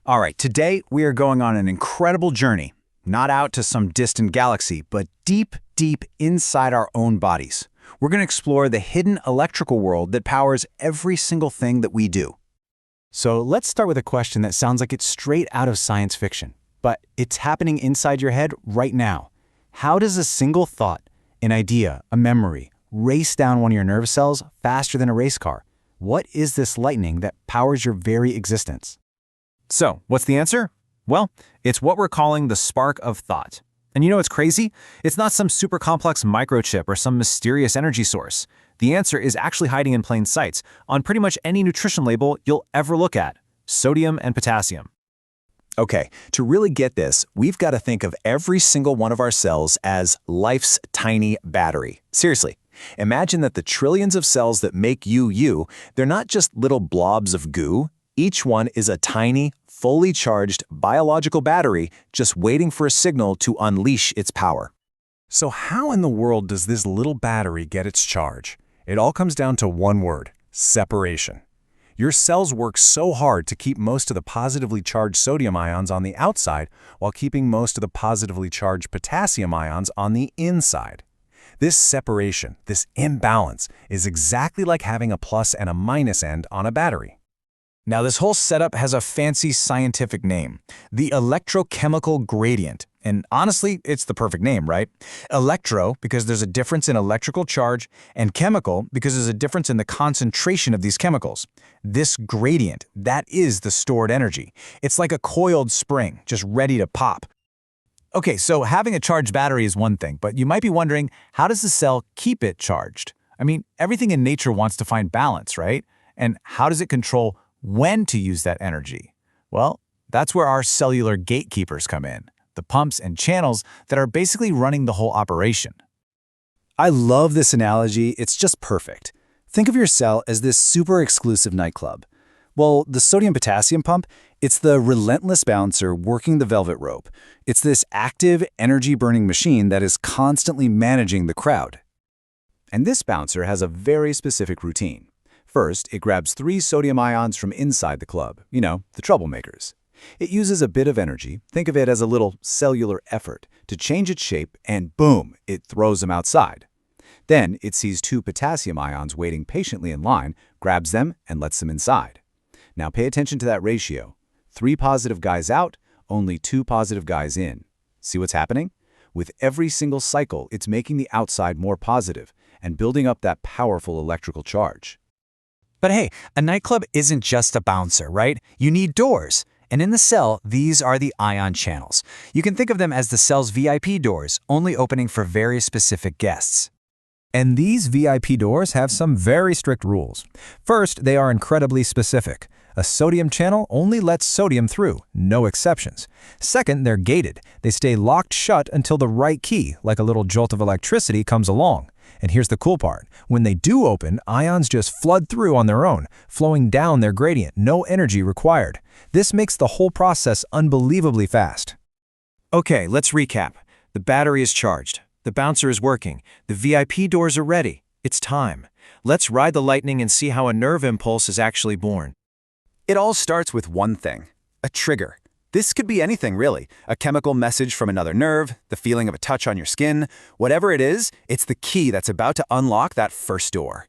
All right, today we are going on an incredible journey, not out to some distant galaxy, but deep, deep inside our own bodies. We're going to explore the hidden electrical world that powers every single thing that we do. So let's start with a question that sounds like it's straight out of science fiction, but it's happening inside your head right now. How does a single thought, an idea, a memory, race down one of your nerve cells faster than a race car? What is this lightning that powers your very existence? So, what's the answer? Well, it's what we're calling the spark of thought. And you know what's crazy? It's not some super complex microchip or some mysterious energy source. The answer is actually hiding in plain sight on pretty much any nutrition label you'll ever look at: sodium and potassium. Okay, to really get this, we've got to think of every single one of our cells as life's tiny battery. Seriously, imagine that the trillions of cells that make you, they're not just little blobs of goo. Each one is a tiny, fully charged biological battery just waiting for a signal to unleash its power. So how in the world does this little battery get its charge? It all comes down to one word: separation. Your cells work so hard to keep most of the positively charged sodium ions on the outside while keeping most of the positively charged potassium ions on the inside. This separation, this imbalance, is exactly like having a plus and a minus end on a battery. Now, this whole setup has a fancy scientific name: the electrochemical gradient. And honestly, it's the perfect name, right? Electro, because there's a difference in electrical charge, and chemical, because there's a difference in the concentration of these chemicals. This gradient, that is the stored energy. It's like a coiled spring, just ready to pop. Okay, so having a charged battery is one thing, but you might be wondering, how does the cell keep it charged? I mean, everything in nature wants to find balance, right? And how does it control when to use that energy? Well, that's where our cellular gatekeepers come in, the pumps and channels that are basically running the whole operation. I love this analogy. It's just perfect. Think of your cell as this super exclusive nightclub. Well, the sodium-potassium pump, it's the relentless bouncer working the velvet rope. It's this active, energy-burning machine that is constantly managing the crowd. And this bouncer has a very specific routine. First, it grabs 3 sodium ions from inside the club, the troublemakers. It uses a bit of energy, think of it as a little cellular effort, to change its shape, and boom, it throws them outside. Then it sees 2 potassium ions waiting patiently in line, grabs them, and lets them inside. Now pay attention to that ratio. 3 positive guys out, only 2 positive guys in. See what's happening? With every single cycle, it's making the outside more positive and building up that powerful electrical charge. But hey, a nightclub isn't just a bouncer, right? You need doors. And in the cell, these are the ion channels. You can think of them as the cell's VIP doors, only opening for very specific guests. And these VIP doors have some very strict rules. First, they are incredibly specific. A sodium channel only lets sodium through, no exceptions. Second, they're gated. They stay locked shut until the right key, like a little jolt of electricity, comes along. And here's the cool part. When they do open, ions just flood through on their own, flowing down their gradient, no energy required. This makes the whole process unbelievably fast. Okay, let's recap. The battery is charged. The bouncer is working. The VIP doors are ready. It's time. Let's ride the lightning and see how a nerve impulse is actually born. It all starts with one thing: a trigger. This could be anything, really. A chemical message from another nerve, the feeling of a touch on your skin. Whatever it is, it's the key that's about to unlock that first door.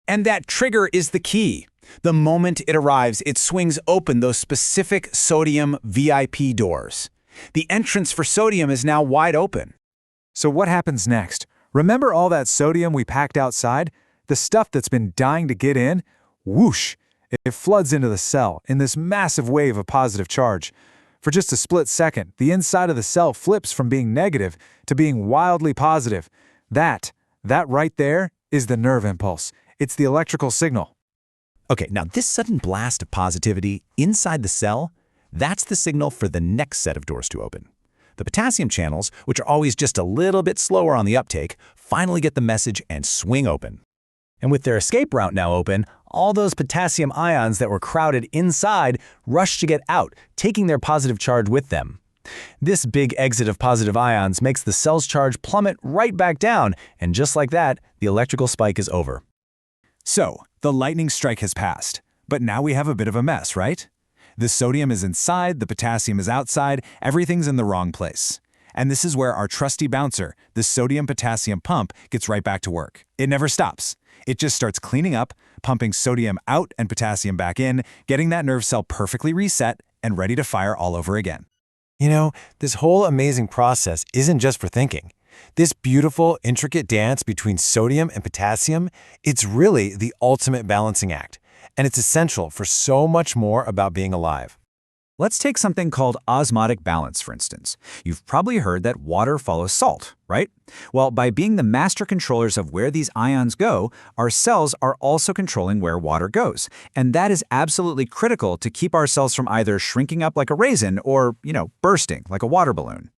And that trigger is the key. The moment it arrives, it swings open those specific sodium VIP doors. The entrance for sodium is now wide open. So what happens next? Remember all that sodium we packed outside? The stuff that's been dying to get in? Whoosh! It floods into the cell in this massive wave of positive charge. For just a split second, the inside of the cell flips from being negative to being wildly positive. That right there is the nerve impulse. It's the electrical signal. Okay, now this sudden blast of positivity inside the cell, that's the signal for the next set of doors to open. The potassium channels, which are always just a little bit slower on the uptake, finally get the message and swing open. And with their escape route now open, all those potassium ions that were crowded inside rush to get out, taking their positive charge with them. This big exit of positive ions makes the cell's charge plummet right back down, and just like that, the electrical spike is over. So, the lightning strike has passed, but now we have a bit of a mess, right? The sodium is inside, the potassium is outside, everything's in the wrong place. And this is where our trusty bouncer, the sodium-potassium pump, gets right back to work. It never stops. It just starts cleaning up, pumping sodium out and potassium back in, getting that nerve cell perfectly reset and ready to fire all over again. You know, this whole amazing process isn't just for thinking. This beautiful, intricate dance between sodium and potassium, it's really the ultimate balancing act, and it's essential for so much more about being alive. Let's take something called osmotic balance, for instance. You've probably heard that water follows salt, right? Well, by being the master controllers of where these ions go, our cells are also controlling where water goes. And that is absolutely critical to keep our cells from either shrinking up like a raisin or, bursting like a water balloon.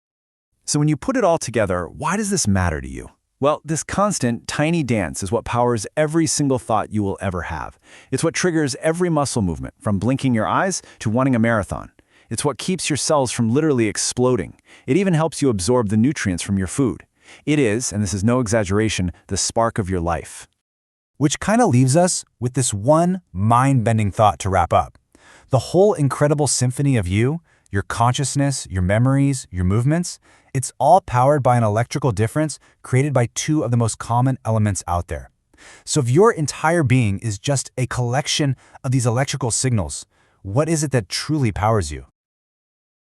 So when you put it all together, why does this matter to you? Well, this constant, tiny dance is what powers every single thought you will ever have. It's what triggers every muscle movement, from blinking your eyes to running a marathon. It's what keeps your cells from literally exploding. It even helps you absorb the nutrients from your food. It is, and this is no exaggeration, the spark of your life. Which kind of leaves us with this one mind-bending thought to wrap up. The whole incredible symphony of you, your consciousness, your memories, your movements, it's all powered by an electrical difference created by two of the most common elements out there. So if your entire being is just a collection of these electrical signals, what is it that truly powers you?